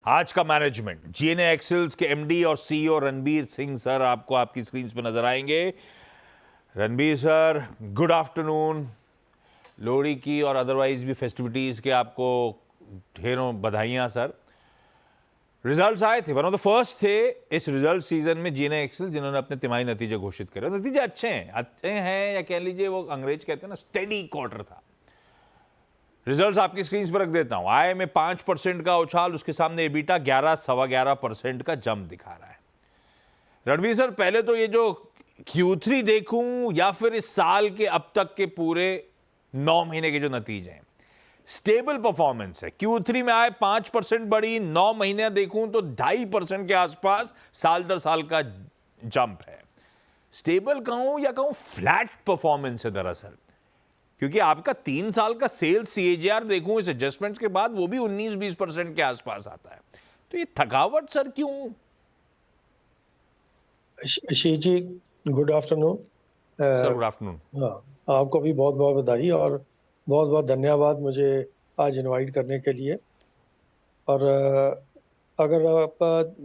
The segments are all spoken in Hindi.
आज का मैनेजमेंट जीएनए एक्सेल्स के एमडी और सीईओ रणबीर सिंह सर आपको आपकी स्क्रीन पर नजर आएंगे। Ranbir sir, good afternoon. Lohri की और अदरवाइज भी फेस्टिविटीज के आपको ढेरों बधाइयां सर। रिजल्ट्स आए थे, वन ऑफ द फर्स्ट थे इस रिजल्ट सीजन में जीएनए एक्सेल जिन्होंने अपने तिमाही नतीजे घोषित करे। नतीजे अच्छे हैं या कह लीजिए वो अंग्रेज कहते हैं ना, स्टेडी क्वार्टर था। रिजल्ट्स आपकी स्क्रीन पर रख देता हूं। आय में 5% का उछाल, उसके सामने एबिटा 11-11.25% का जंप दिखा रहा है। रणबीर सर, पहले तो ये जो Q3 देखूं या फिर इस साल के अब तक के पूरे 9 महीने के जो नतीजे हैं, स्टेबल परफॉर्मेंस है। Q3 में आय 5% बढ़ी, 9 महीने देखूं तो 2.5% के आसपास साल दर साल का जंप है। स्टेबल कहूं या कहूं फ्लैट परफॉर्मेंस है दरअसल, क्योंकि आपका 3 साल का सेल्स सीएजीआर देखूं इस एडजस्टमेंट्स के बाद वो भी 19-20% के आसपास आता है। तो ये थकावट सर क्यों? Ashish ji, good afternoon. Sir good afternoon. हाँ, आपको भी बहुत बहुत बधाई और बहुत बहुत धन्यवाद मुझे आज इनवाइट करने के लिए। और अगर आप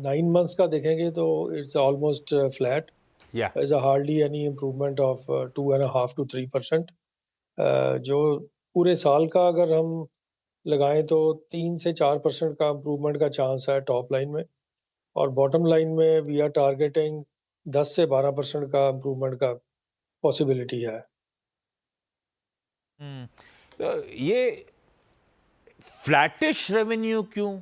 9 मंथ्स का देखेंगे तो इट्स ऑलमोस्ट फ्लैट। या is hardly any improvement of 2.5 to 3%। जो पूरे साल का अगर हम लगाएं तो 3 से 4% का इम्प्रूवमेंट का चांस है टॉप लाइन में, और बॉटम लाइन में वी आर टारगेटिंग 10 से 12% का इम्प्रूवमेंट का पॉसिबिलिटी है। तो ये फ्लैटिश रेवेन्यू क्यों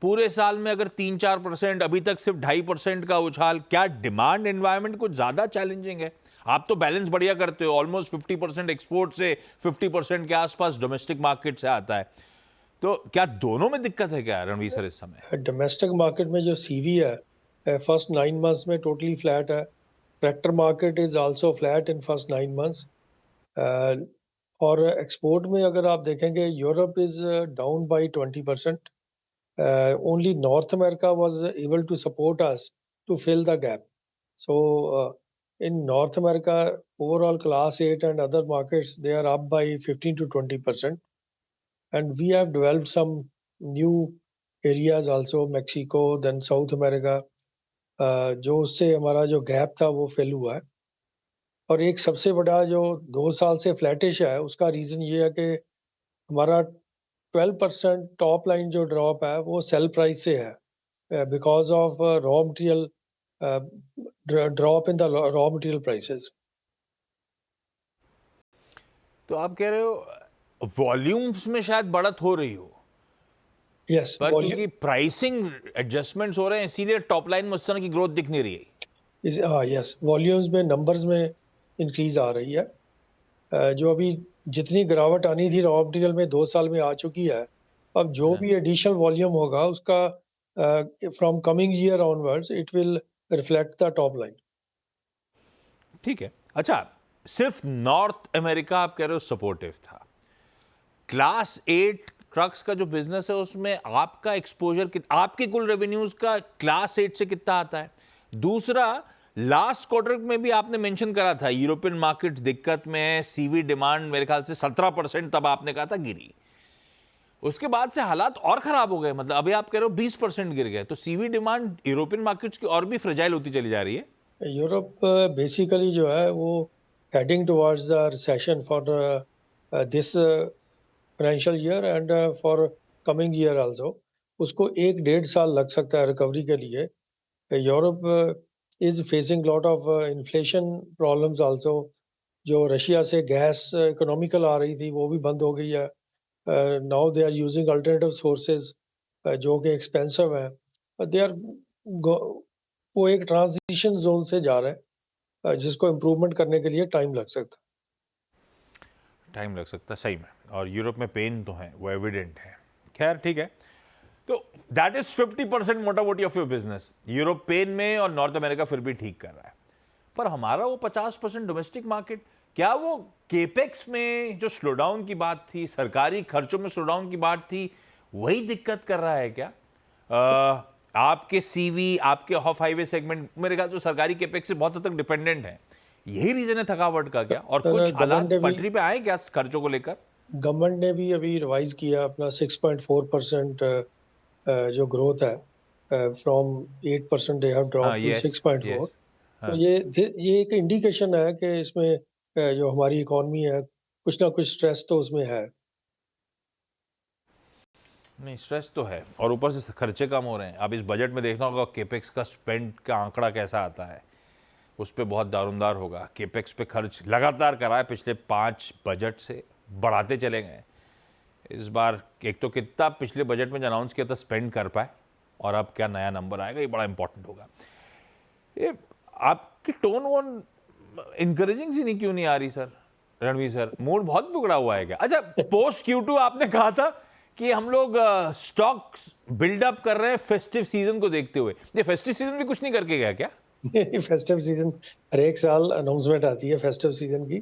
पूरे साल में? अगर 3-4%, अभी तक सिर्फ 2.5% का उछाल, क्या डिमांड एनवायरनमेंट कुछ ज्यादा चैलेंजिंग है? आप तो बैलेंस बढ़िया करते हो, ऑलमोस्ट 50% एक्सपोर्ट से 50% के आसपास डोमेस्टिक मार्केट से आता है। तो क्या दोनों में दिक्कत है क्या रणवीर सर इस समय? डोमेस्टिक मार्केट में जो सीवी है फर्स्ट 9 मंथ्स में टोटली फ्लैट है। Tractor market is also flat in first 9 months. और एक्सपोर्ट में अगर आप देखेंगे Europe is down by 20%। Only North America was able to support us to fill the gap. So in North America, overall Class 8 and other markets, they are up by 15 to 20%. And we have developed some new areas also, Mexico, then South America, जो उससे हमारा जो गैप था वो फिल हुआ है। और एक सबसे बड़ा जो 2 साल से फ्लैटिश है उसका रीज़न ये है कि हमारा 12% टॉप लाइन जो ड्रॉप है वो सेल प्राइस से है, because of raw material drop in the raw material prices. तो आप कह रहे हो वॉल्यूम्स में शायद बढ़त हो रही हो, यस, पर क्योंकि प्राइसिंग एडजस्टमेंट्स हो रहे हैं इसीलिए टॉप लाइन में उस तरह की ग्रोथ दिख नहीं रही है। हाँ यस, वॉल्यूम्स में नंबर्स में इंक्रीज आ रही है। जो अभी जितनी गिरावट आनी थी रॉ मटेरियल में 2 साल में आ चुकी है। अब जो भी एडिशनल वॉल्यूम होगा उसका from coming year onwards it will reflect the top line. ठीक है। अच्छा, सिर्फ नॉर्थ अमेरिका आप कह रहे हो सपोर्टिव था। क्लास 8 ट्रक्स का जो बिजनेस है उसमें आपका एक्सपोजर, आपके कुल रेवेन्यूज का क्लास 8 से कितना आता है? दूसरा, लास्ट क्वार्टर में भी आपने मेंशन करा था यूरोपियन मार्केट दिक्कत में है, सीवी डिमांड मेरे ख्याल से 17% तब आपने कहा था गिरी। उसके बाद से हालात और खराब हो गए, मतलब अभी आप कह रहे हो 20% गिर गए। तो सीवी डिमांड यूरोपियन मार्केट्स की और भी फ्रेजाइल होती चली जा रही है। यूरोप बेसिकली जो है वो heading towards the recession for this financial year and for coming year also. उसको 1-1.5 साल लग सकता है रिकवरी के लिए। Europe is facing lot of inflation problems also। जो रशिया से गैस इकोनॉमिकल आ रही थी वो भी बंद हो गई है। Now they are using alternative sources जो कि एक्सपेंसिव है। दे आर वो एक ट्रांजिशन जोन से जा रहे हैं, जिसको इम्प्रूवमेंट करने के लिए टाइम लग सकता है। टाइम लग सकता है सही में, और यूरोप में पेन तो है, वो एविडेंट है। खैर ठीक है, तो दैट इज 50% मोटा मोटी ऑफ योर बिजनेस। यूरोप पेन में और नॉर्थ अमेरिका फिर भी ठीक कर रहा है, पर हमारा वो 50% डोमेस्टिक मार्केट, क्या वो केपेक्स में जो स्लोडाउन की बात थी, सरकारी खर्चों में स्लोडाउन की बात थी, वही दिक्कत कर रहा है क्या? आपके सीवी, आपके ऑफ हाईवे सेगमेंट मेरे ख्याल से सरकारी केपेक्स से बहुत हद तक डिपेंडेंट है। यही रीजन है थकावट का क्या? और कुछ हालात पटरी पे आए क्या खर्चों को लेकर? गवर्नमेंट ने भी अभी रिवाइज किया अपना 6.4% जो ग्रोथ है from 8% they have drop to yes 6.4। Yes तो ये एक इंडिकेशन है कि इसमें जो हमारी इकॉनमी है कुछ ना कुछ स्ट्रेस तो उसमें है। नहीं, स्ट्रेस तो है और ऊपर से खर्चे कम हो रहे हैं। अब इस बजट में देखना होगा केपेक्स का स्पेंड का आंकड़ा कैसा आता है, उस पर बहुत दारोमदार होगा। केपेक्स पे खर्च लगातार करा है, पिछले 5 बजट से बढ़ाते चले गए। इस बार एक तो कितना पिछले बजट में जो अनाउंस किया था स्पेंड कर पाए, और अब क्या नया नंबर आएगा, ये बड़ा इंपॉर्टेंट होगा। ये आपकी टोन वोन इंकरेजिंग सी नहीं क्यों नहीं आ रही सर? रणवीर सर, मूड बहुत बिगड़ा हुआ है क्या? अच्छा, पोस्ट Q2 आपने कहा था कि हम लोग स्टॉक बिल्डअप कर रहे हैं फेस्टिव सीजन को देखते हुए। ये फेस्टिव सीजन भी कुछ नहीं करके गया क्या? फेस्टिव सीजन हर एक साल अनाउंसमेंट आती है फेस्टिव सीजन की,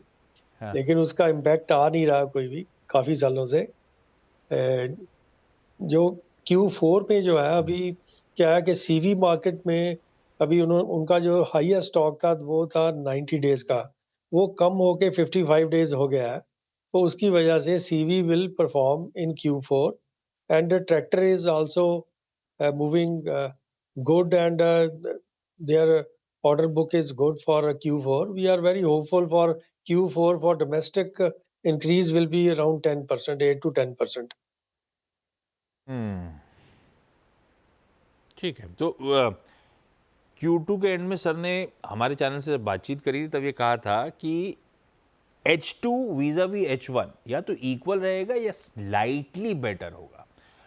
हाँ। लेकिन उसका इम्पैक्ट आ नहीं रहा कोई भी काफी सालों से। जो Q4 पे जो है अभी क्या है कि सीवी मार्केट में अभी उनका जो हाईएस्ट स्टॉक था वो था 90 डेज का, वो कम होके 55 डेज हो गया है। तो उसकी वजह से CV will perform in Q4 and tractor is also moving good and their order book is good for Q4. We are very hopeful for Q4 for domestic increase will be around 10%, 8 to 10%. ठीक है, तो Q2 के एंड में सर ने हमारे चैनल से जब बातचीत करी थी तब ये कहा था कि H2 vis-a-vis H1 या तो इक्वल रहेगा या स्लाइटली बेटर होगा।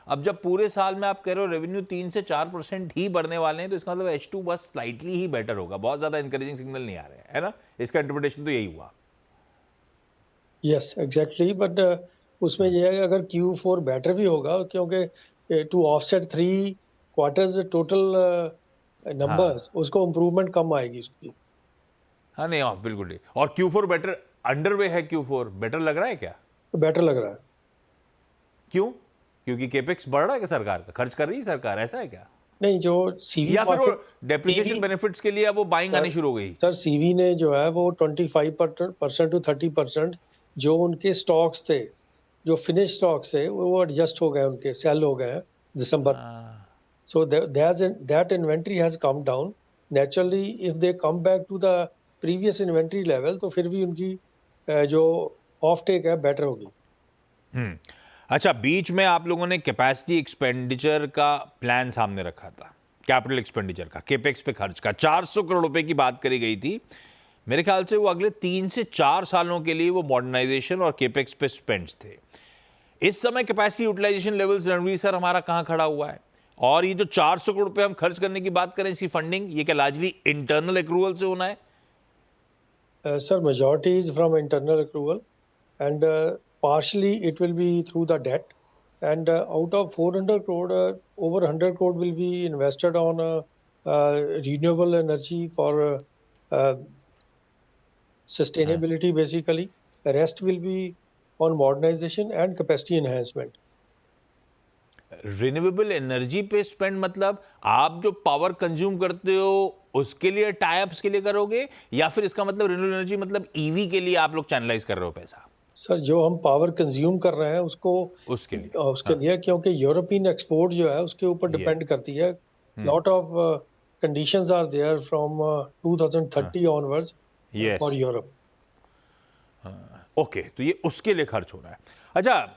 अब जब पूरे साल में आप कह रहे हो रेवेन्यू 3 से 4% ही बढ़ने वाले हैं, तो इसका मतलब H2 बस स्लाइटली ही बेटर होगा। बहुत ज्यादा इंकरेजिंग सिग्नल नहीं आ रहे हैं, है ना? इसका इंटरप्रिटेशन तो यही हुआ। यस एग्जैक्टली, बट उसमें यह है कि अगर Q4 बेटर भी होगा क्योंकि टू ऑफसेट 3 क्वार्टर्स टोटल हाँ नंबर्स उसको इम्प्रूवमेंट कम आएगी उसकी। हाँ, नहीं बिल्कुल नहीं। और Q4 बेटर अंडरवे है, Q4 बेटर लग रहा है क्या? तो बेटर लग रहा है। क्यों? क्योंकि केपेक्स बढ़ रहा है क्या? सरकार का खर्च कर रही है सरकार, ऐसा है क्या? नहीं, जो सीवी या फिर वो मार्केट डेप्रिसिएशन सीवी बेनिफिट्स के लिए अब वो बाइंग आनी शुरू हो गई? सर सीवी ने जो है वो 25% टू 30% जो उनके स्टॉक्स थे, जो फिनिश स्टॉक्स थे वो एडजस्ट हो गए, उनके सेल हो गए दिसंबर। So that inventory has come down. Naturally, if they come back to the previous inventory level, तो फिर भी उनकी जो ऑफ टेक है बेटर होगी। अच्छा, बीच में आप लोगों ने कैपेसिटी एक्सपेंडिचर का प्लान सामने रखा था, कैपिटल एक्सपेंडिचर का, केपेक्स पे खर्च का 400 करोड़ रुपए की बात करी गई थी। मेरे ख्याल से वो अगले 3 से 4 सालों के लिए वो मॉडर्नाइजेशन और केपेक्स पे स्पेंड्स थे। इस समय capacity utilization levels Ranveer sir हमारा कहां खड़ा हुआ है? और ये जो 400 करोड़ रुपए हम खर्च करने की बात करें, इसकी फंडिंग ये क्या लार्जली इंटरनल एक्रूवल से होना है? Sir, majority is from internal accrual, and partially it will be through the debt. And out of 400 crore, over 100 crore will be invested on renewable energy for uh, sustainability, basically. The rest will be on modernization and capacity enhancement. Renewable energy पे स्पेंड मतलब आप जो पावर कंज्यूम करते हो उसके लिए टाइप्स के लिए करोगे, या फिर इसका मतलब रिन्यूएबल एनर्जी मतलब ईवी के लिए आप लोग चैनलाइज कर रहे हो पैसा? सर, जो हम पावर कंज्यूम कर रहे हैं उसके लिए उसके लिए, क्योंकि यूरोपियन एक्सपोर्ट जो है उसके ऊपर ये डिपेंड करती है। Lot of conditions are there from 2030 onwards for yes, Europe. Okay, तो ये उसके लिए खर्च हो रहा है। अच्छा,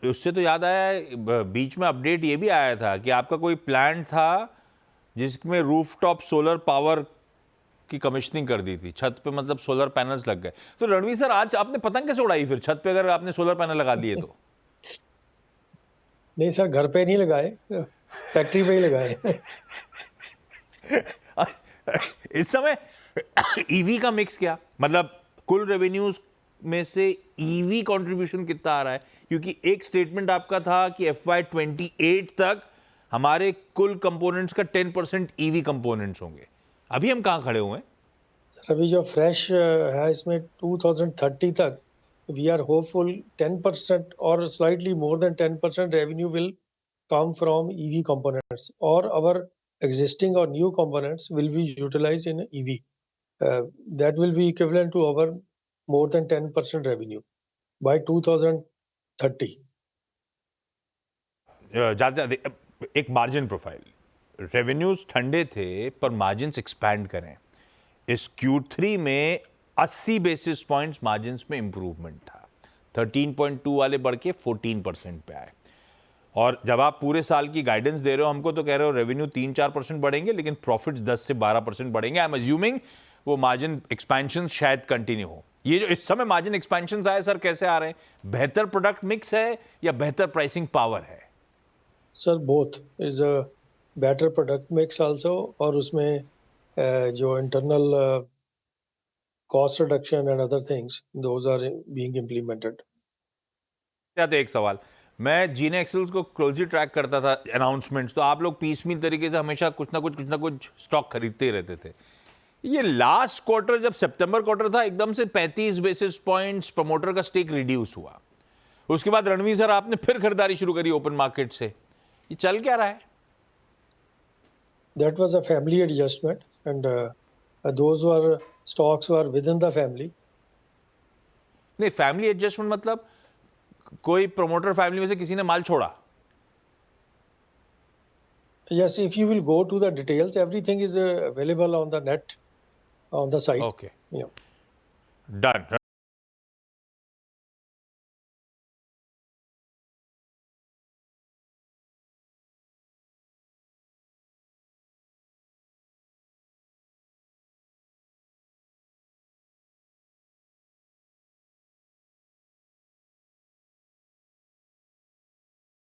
उससे तो याद आया, बीच में अपडेट ये भी आया था कि आपका कोई प्लांट था जिसमें रूफटॉप सोलर पावर की कमिश्निंग कर दी थी, छत पे मतलब सोलर पैनल्स लग गए। तो रणवीर सर, आज आपने पतंग कैसे उड़ाई फिर छत पे अगर आपने सोलर पैनल लगा दिए तो? नहीं सर, घर पे नहीं लगाए, फैक्ट्री पे ही लगाए। इस समय ईवी का मिक्स क्या, मतलब कुल रेवेन्यूज में से ईवी कंट्रीब्यूशन कितना आ रहा है? क्योंकि एक स्टेटमेंट आपका था कि FY28 तक हमारे कुल कंपोनेंट्स का 10% ईवी कंपोनेंट्स होंगे। अभी हम कहां खड़े हुए हैं? सर, अभी जो फ्रेश है इसमें 2030 तक वी आर होपफुल 10% और slightly more than 10% revenue will come from EV components, or our existing or new components will be utilized in EV. That will be equivalent to our more than 10% revenue by 2030. जाते जाते एक मार्जिन प्रोफाइल, रेवेन्यूज ठंडे थे पर मार्जिन्स एक्सपैंड करें। इस Q3 में 80 बेसिस पॉइंट्स मार्जिन्स में इंप्रूवमेंट था, 13.2 वाले बढ़ के 14% पे आए। और जब आप पूरे साल की गाइडेंस दे रहे हो हमको, तो कह रहे हो रेवेन्यू 3-4% बढ़ेंगे लेकिन प्रॉफिट्स 10 से 12% बढ़ेंगे। आई एम अज्यूमिंग वो मार्जिन एक्सपेंशन शायद कंटिन्यू हो। ये जो इस समय मार्जिन एक्सपेंशन आए सर, कैसे आ रहे हैं? बेहतर प्रोडक्ट मिक्स है या बेहतर प्राइसिंग पावर है? Sir both is a better product mix also, और उसमें जो internal cost reduction and other things, those are being implemented. आते एक सवाल, मैं जीने एक्सेल्स को क्लोजली ट्रैक करता था अनाउंसमेंट्स, तो आप लोग पीसमील तरीके से हमेशा कुछ ना कुछ स्टॉक खरीदते ही रहते थे। ये लास्ट क्वार्टर, जब सितंबर क्वार्टर था, एकदम से 35 बेसिस पॉइंट्स प्रमोटर का स्टेक रिड्यूस हुआ। उसके बाद रणवीर सर आपने फिर खरीदारी शुरू करी ओपन मार्केट से। ये चल क्या रहा है? That was a family adjustment, and those were stocks were within the family. नहीं, फैमिली एडजस्टमेंट मतलब कोई प्रमोटर फैमिली में से किसी ने माल छोड़ा? Yes, if you will go to the details, everything is available on the net, on the site. Okay, Yeah. Done.